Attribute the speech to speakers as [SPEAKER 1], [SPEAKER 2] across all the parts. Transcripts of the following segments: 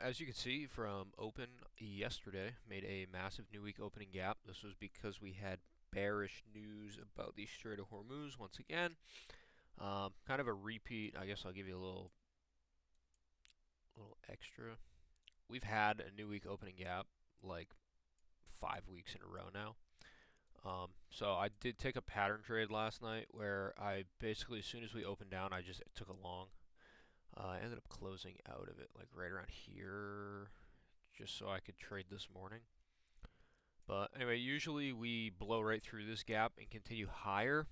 [SPEAKER 1] As you can see from open yesterday, made a massive new week opening gap. This was because we had bearish news about the Strait of Hormuz once again. Kind of a repeat. I guess I'll give you a little extra. We've had a new week opening gap like 5 weeks in a row now. So I did take a pattern trade last night where I basically, as soon as we opened down, I just took a long. I ended up closing out of it like right around here, just so I could trade this morning. But anyway, usually we blow right through this gap and continue higher.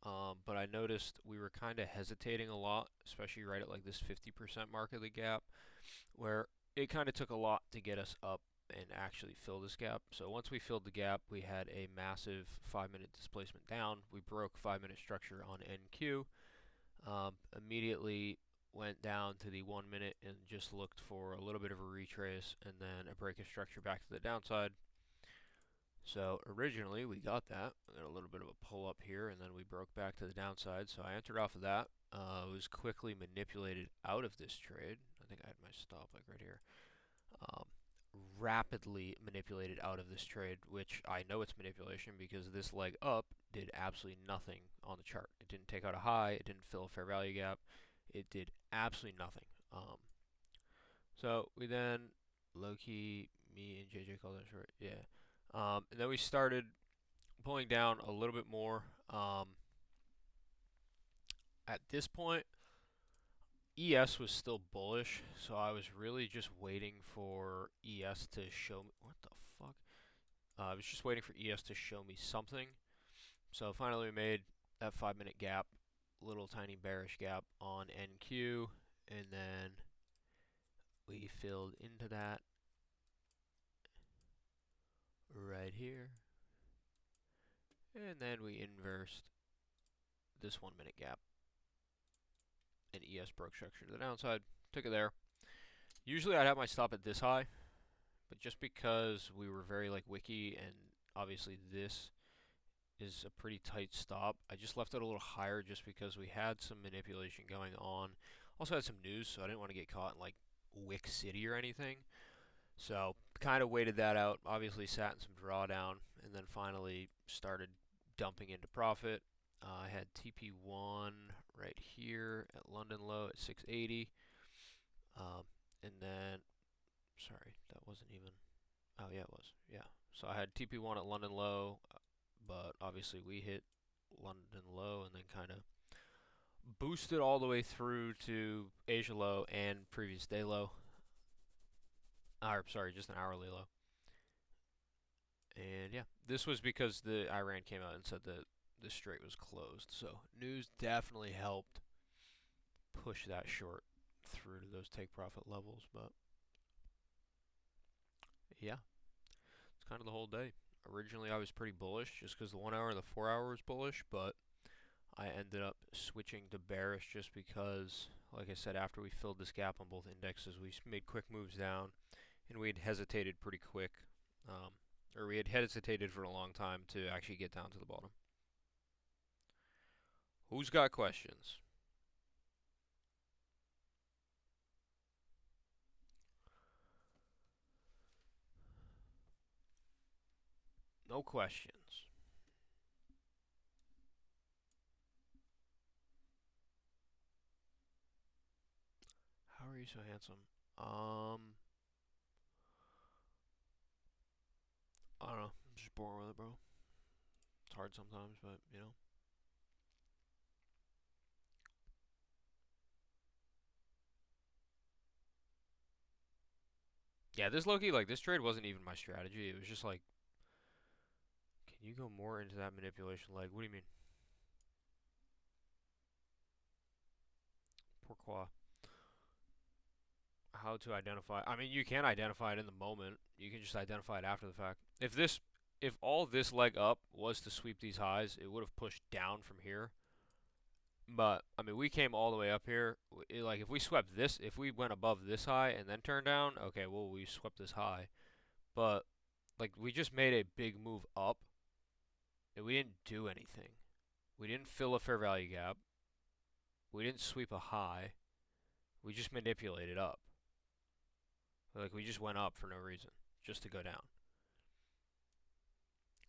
[SPEAKER 1] But I noticed we were kind of hesitating a lot, especially right at like this 50% mark of the gap, where it kind of took a lot to get us up and actually fill this gap. So once we filled the gap, we had a massive 5-minute displacement down. We broke 5-minute structure on NQ. Immediately went down to the 1 minute and just looked for a little bit of a retrace and then a break of structure back to the downside. So originally we got that. We got a little bit of a pull up here and then we broke back to the downside. So I entered off of that. Was quickly manipulated out of this trade. I think I had my stop like right here. Um, Rapidly manipulated out of this trade, which I know it's manipulation because this leg up did absolutely nothing on the chart. It didn't take out a high. It didn't fill a fair value gap. It did absolutely nothing. So we then low key, me and JJ called that short. Yeah. And then we started pulling down a little bit more. At this point, ES was still bullish, so I was really just waiting for ES to show me. What the fuck? I was just waiting for ES to show me something. So finally, we made that 5-minute gap, little tiny bearish gap on NQ, and then we filled into that right here. And then we inversed this 1-minute gap. And ES broke structure to the downside. Took it there. Usually I'd have my stop at this high, but just because we were very like wicky and obviously this is a pretty tight stop, I just left it a little higher just because we had some manipulation going on. Also had some news, so I didn't want to get caught in like Wick City or anything. So kind of waited that out. Obviously sat in some drawdown and then finally started dumping into profit. I had TP1 right here at London low at 680. And then, sorry, that wasn't even, oh yeah, it was, yeah. So I had TP1 at London low, but obviously we hit London low and then kind of boosted all the way through to Asia low and previous day low. Or, sorry, just an hourly low. And yeah, this was because the Iran came out and said that the strait was closed. So news definitely helped push that short through to those take profit levels. But yeah, it's kind of the whole day. Originally, I was pretty bullish just because the 1 hour and the 4 hour was bullish, but I ended up switching to bearish just because, like I said, after we filled this gap on both indexes, we made quick moves down, and we had hesitated pretty quick, or we had hesitated for a long time to actually get down to the bottom. Who's got questions? No questions. How are you so handsome? I don't know. I'm just born with it, bro. It's hard sometimes, but you know. Yeah, this Loki, like this trade wasn't even my strategy. It was just like, can you go more into that manipulation leg? What do you mean? Pourquoi? How to identify? I mean, you can identify it in the moment. You can just identify it after the fact. If all this leg up was to sweep these highs, it would have pushed down from here. But I mean, we came all the way up here. Like if we swept this, if we went above this high and then turned down, okay, well we swept this high. But like we just made a big move up, and we didn't do anything. We didn't fill a fair value gap. We didn't sweep a high. We just manipulated up. Like, we just went up for no reason, just to go down.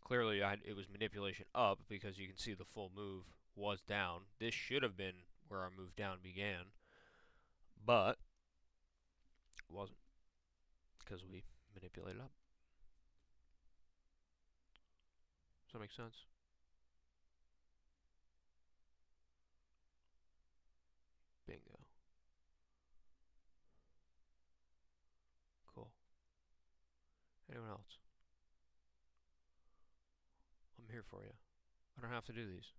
[SPEAKER 1] Clearly, it was manipulation up because you can see the full move was down. This should have been where our move down began, but it wasn't because we manipulated up. Does that make sense? Bingo. Cool. Anyone else? I'm here for you. I don't have to do these.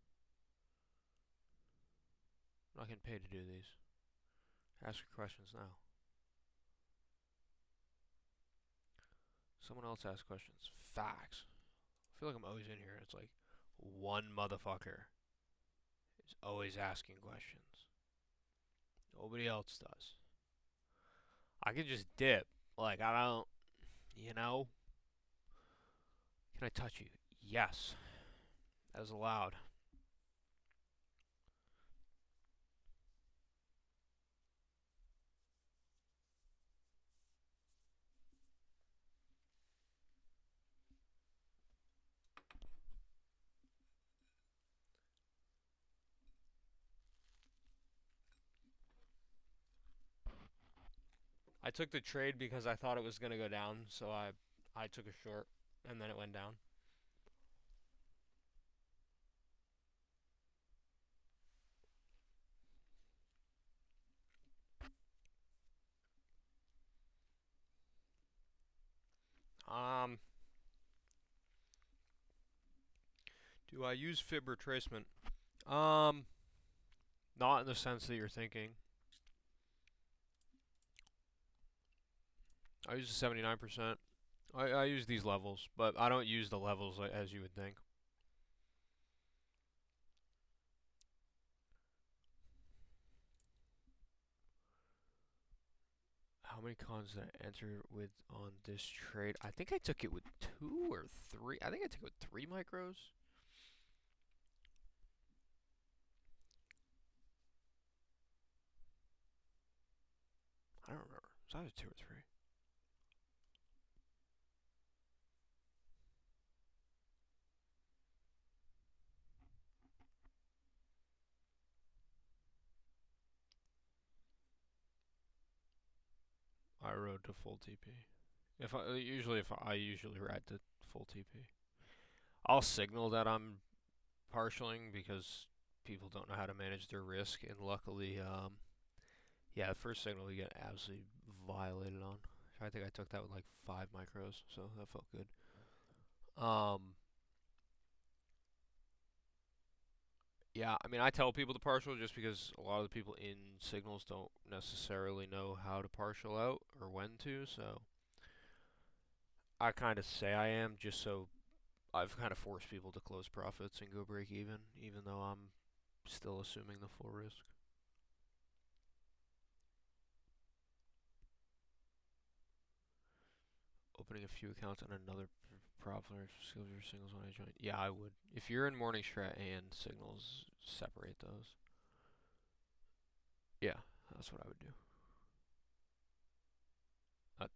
[SPEAKER 1] I'm not getting paid to do these. Ask your questions now. Someone else ask questions. Facts. I feel like I'm always in here. It's like one motherfucker is always asking questions. Nobody else does. I can just dip. Like, I don't, you know? Can I touch you? Yes. That is allowed. I took the trade because I thought it was going to go down, so I took a short, and then it went down. Do I use fib retracement? Not in the sense that you're thinking. I use the 79%. I use these levels, but I don't use the levels as you would think. How many cons did I enter with on this trade? I think I took it with 2 or 3. I think I took it with 3 micros. I don't remember. It was either 2 or 3. I rode to full TP. If I usually ride to full TP. I'll signal that I'm partialing because people don't know how to manage their risk, and luckily, yeah, the first signal we get absolutely violated on. I think I took that with like 5 micros, so that felt good. Yeah, I mean, I tell people to partial just because a lot of the people in signals don't necessarily know how to partial out or when to, so I kind of say I am just so I've kind of forced people to close profits and go break even though I'm still assuming the full risk. Opening a few accounts on another prop player skills your signals when I join. Yeah, I would. If you're in morning strat and signals, separate those. Yeah, that's what I would do.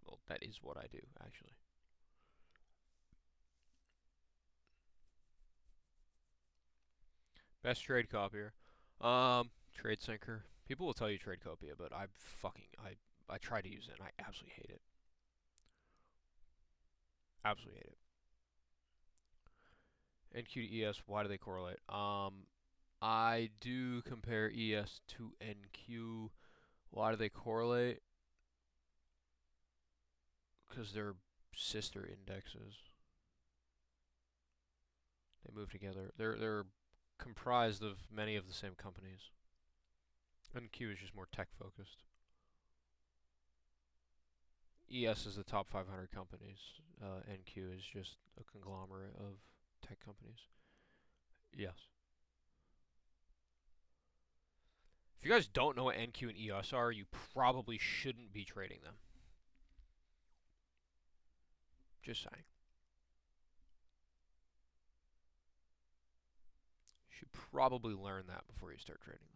[SPEAKER 1] Well, that is what I do, actually. Best trade copier. Trade syncer. People will tell you trade copia, but I try to use it and I absolutely hate it. Absolutely hate it. NQ to ES, why do they correlate? I do compare ES to NQ. Why do they correlate? Because they're sister indexes. They move together. They're comprised of many of the same companies. NQ is just more tech focused. ES is the top 500 companies. NQ is just a conglomerate of tech companies. Yes. If you guys don't know what NQ and ES are, you probably shouldn't be trading them. Just saying. You should probably learn that before you start trading them.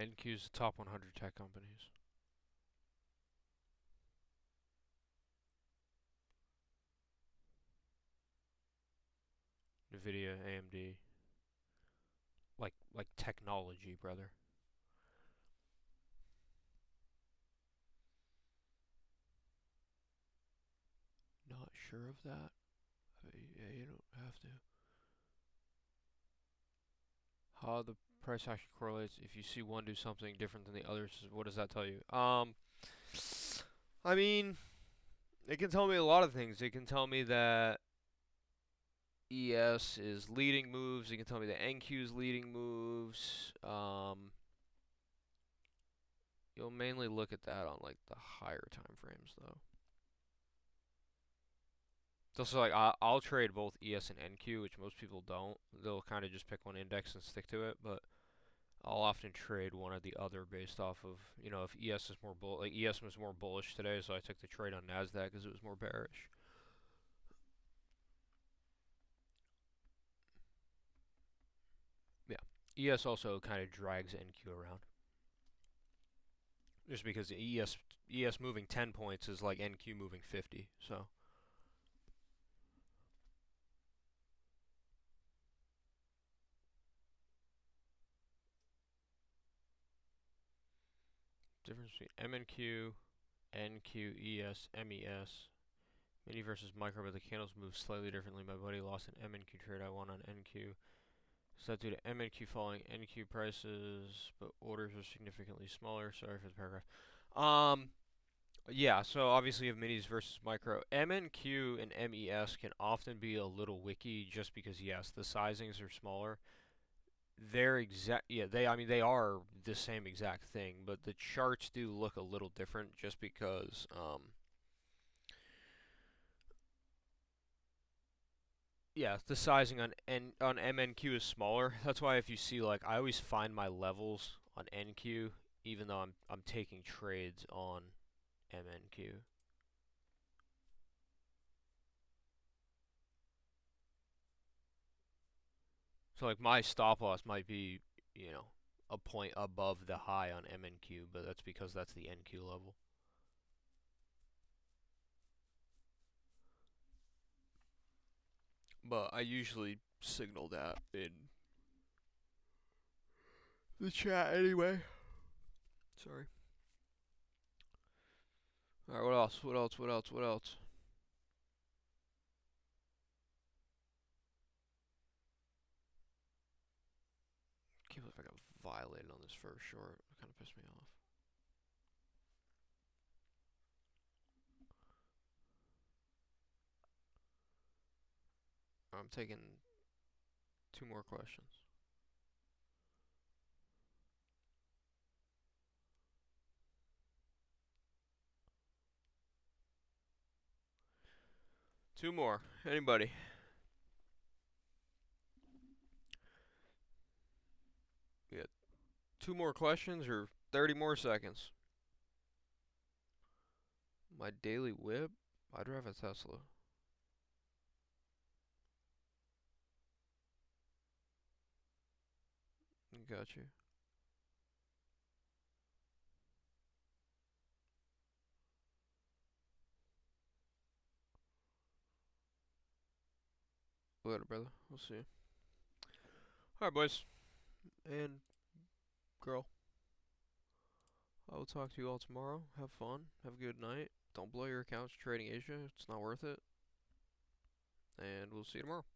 [SPEAKER 1] NQ's the top 100 tech companies. Nvidia, AMD. Like technology, brother. Not sure of that. Yeah, you don't have to. How the price action correlates. If you see one do something different than the others, what does that tell you? I mean, it can tell me a lot of things. It can tell me that ES is leading moves. It can tell me that NQ is leading moves. You'll mainly look at that on like the higher time frames, though. So like I'll trade both ES and NQ, which most people don't. They'll kind of just pick one index and stick to it, but I'll often trade one or the other based off of, if ES is more like ES was more bullish today, so I took the trade on Nasdaq because it was more bearish. Yeah, ES also kind of drags NQ around, just because ES moving 10 points is like NQ moving 50, so. Difference between MNQ, NQ, ES, MES. Mini versus micro, but the candles move slightly differently. My buddy lost an MNQ trade I won on NQ. Is that due to MNQ falling NQ prices, but orders are significantly smaller? Sorry for the paragraph. Yeah, so obviously you have minis versus micro. MNQ and MES can often be a little wicky just because, yes, the sizings are smaller. They are the same exact thing, but the charts do look a little different just because, yeah, the sizing on MNQ is smaller. That's why if you see, like, I always find my levels on NQ, even though I'm taking trades on MNQ. So like my stop loss might be, a point above the high on MNQ, but that's because that's the NQ level. But I usually signal that in the chat anyway. Sorry. Alright, what else? What else? What else? What else? Can't believe I got violated on this first short. It kind of pissed me off. I'm taking 2 more questions. Two more. Anybody? We got 2 more questions or 30 more seconds? My daily whip? I drive a Tesla. Got you. Later, brother. We'll see you. Alright, boys. And girl. I will talk to you all tomorrow. Have fun. Have a good night. Don't blow your accounts trading Asia. It's not worth it. And we'll see you tomorrow.